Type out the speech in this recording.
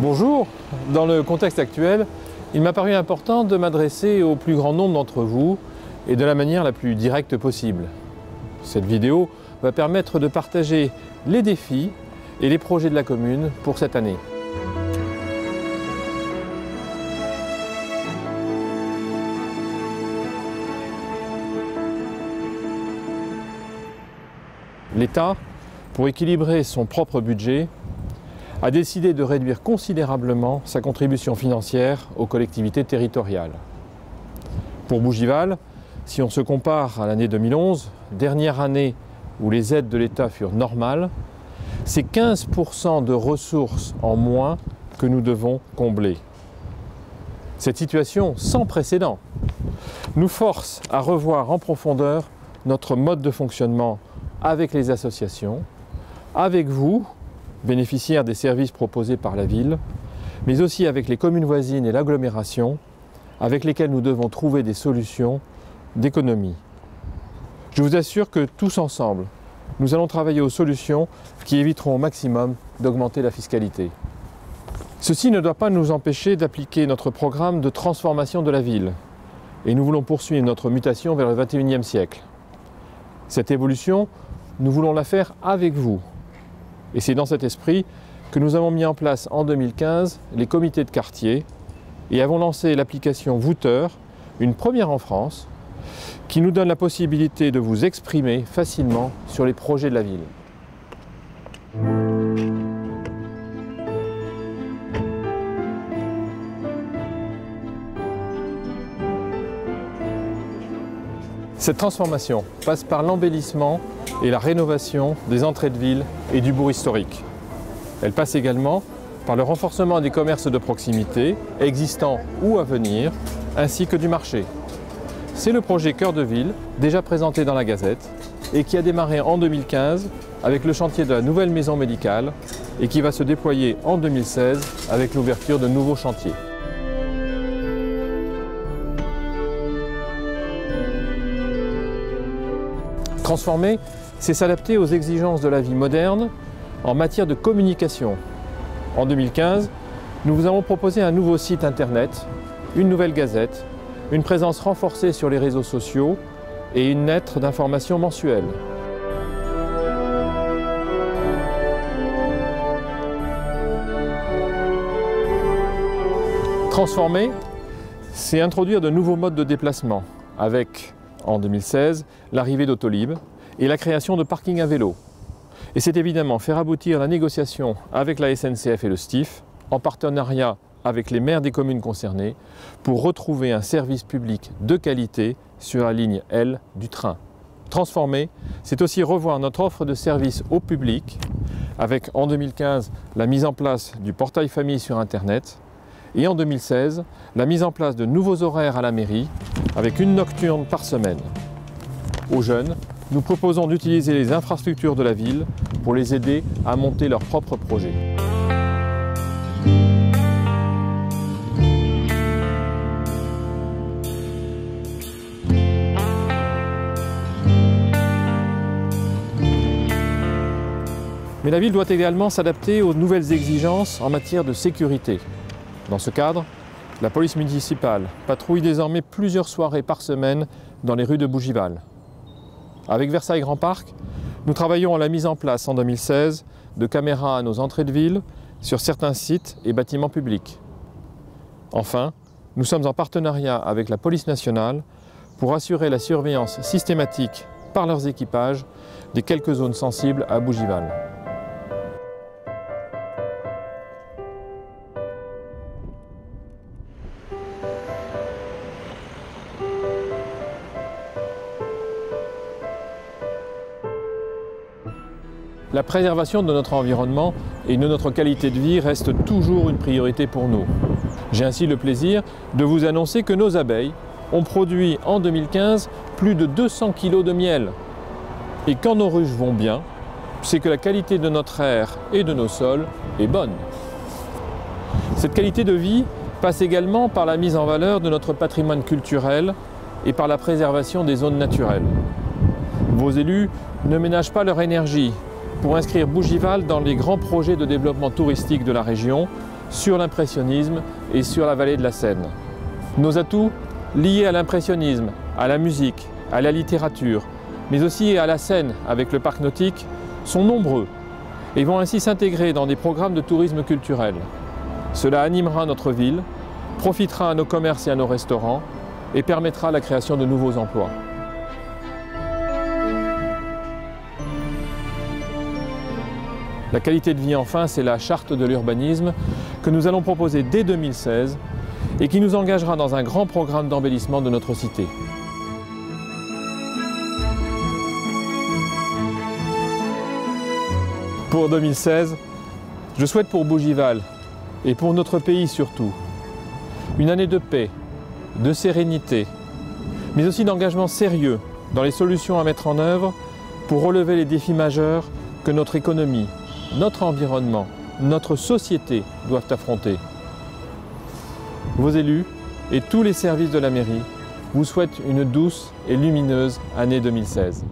Bonjour, dans le contexte actuel, il m'a paru important de m'adresser au plus grand nombre d'entre vous et de la manière la plus directe possible. Cette vidéo va permettre de partager les défis et les projets de la commune pour cette année. L'État, pour équilibrer son propre budget, a décidé de réduire considérablement sa contribution financière aux collectivités territoriales. Pour Bougival, si on se compare à l'année 2011, dernière année où les aides de l'État furent normales, c'est 15% de ressources en moins que nous devons combler. Cette situation sans précédent nous force à revoir en profondeur notre mode de fonctionnement avec les associations, avec vous, bénéficiaires des services proposés par la ville, mais aussi avec les communes voisines et l'agglomération, avec lesquelles nous devons trouver des solutions d'économie. Je vous assure que tous ensemble, nous allons travailler aux solutions qui éviteront au maximum d'augmenter la fiscalité. Ceci ne doit pas nous empêcher d'appliquer notre programme de transformation de la ville, et nous voulons poursuivre notre mutation vers le XXIe siècle. Cette évolution, nous voulons la faire avec vous. Et c'est dans cet esprit que nous avons mis en place en 2015 les comités de quartier et avons lancé l'application Voûteur, une première en France, qui nous donne la possibilité de vous exprimer facilement sur les projets de la ville. Cette transformation passe par l'embellissement et la rénovation des entrées de ville et du bourg historique. Elle passe également par le renforcement des commerces de proximité, existants ou à venir, ainsi que du marché. C'est le projet Cœur de Ville, déjà présenté dans la Gazette, et qui a démarré en 2015 avec le chantier de la nouvelle maison médicale et qui va se déployer en 2016 avec l'ouverture de nouveaux chantiers. Transformer, c'est s'adapter aux exigences de la vie moderne en matière de communication. En 2015, nous vous avons proposé un nouveau site internet, une nouvelle gazette, une présence renforcée sur les réseaux sociaux et une lettre d'information mensuelle. Transformer, c'est introduire de nouveaux modes de déplacement avec, en 2016, l'arrivée d'Autolib et la création de parkings à vélo. Et c'est évidemment faire aboutir la négociation avec la SNCF et le STIF, en partenariat avec les maires des communes concernées, pour retrouver un service public de qualité sur la ligne L du train. Transformer, c'est aussi revoir notre offre de services au public, avec en 2015 la mise en place du portail famille sur Internet, et en 2016, la mise en place de nouveaux horaires à la mairie, avec une nocturne par semaine. Aux jeunes, nous proposons d'utiliser les infrastructures de la ville pour les aider à monter leurs propres projets. Mais la ville doit également s'adapter aux nouvelles exigences en matière de sécurité. Dans ce cadre, la police municipale patrouille désormais plusieurs soirées par semaine dans les rues de Bougival. Avec Versailles Grand Parc, nous travaillons à la mise en place en 2016 de caméras à nos entrées de ville sur certains sites et bâtiments publics. Enfin, nous sommes en partenariat avec la police nationale pour assurer la surveillance systématique par leurs équipages des quelques zones sensibles à Bougival. La préservation de notre environnement et de notre qualité de vie reste toujours une priorité pour nous. J'ai ainsi le plaisir de vous annoncer que nos abeilles ont produit en 2015 plus de 200 kg de miel. Et quand nos ruches vont bien, c'est que la qualité de notre air et de nos sols est bonne. Cette qualité de vie passe également par la mise en valeur de notre patrimoine culturel et par la préservation des zones naturelles. Vos élus ne ménagent pas leur énergie pour inscrire Bougival dans les grands projets de développement touristique de la région sur l'impressionnisme et sur la vallée de la Seine. Nos atouts, liés à l'impressionnisme, à la musique, à la littérature, mais aussi à la Seine avec le parc nautique, sont nombreux et vont ainsi s'intégrer dans des programmes de tourisme culturel. Cela animera notre ville, profitera à nos commerces et à nos restaurants et permettra la création de nouveaux emplois. La qualité de vie, enfin, c'est la charte de l'urbanisme que nous allons proposer dès 2016 et qui nous engagera dans un grand programme d'embellissement de notre cité. Pour 2016, je souhaite pour Bougival et pour notre pays surtout une année de paix, de sérénité, mais aussi d'engagement sérieux dans les solutions à mettre en œuvre pour relever les défis majeurs que notre économie, notre environnement, notre société doivent affronter. Vos élus et tous les services de la mairie vous souhaitent une douce et lumineuse année 2016.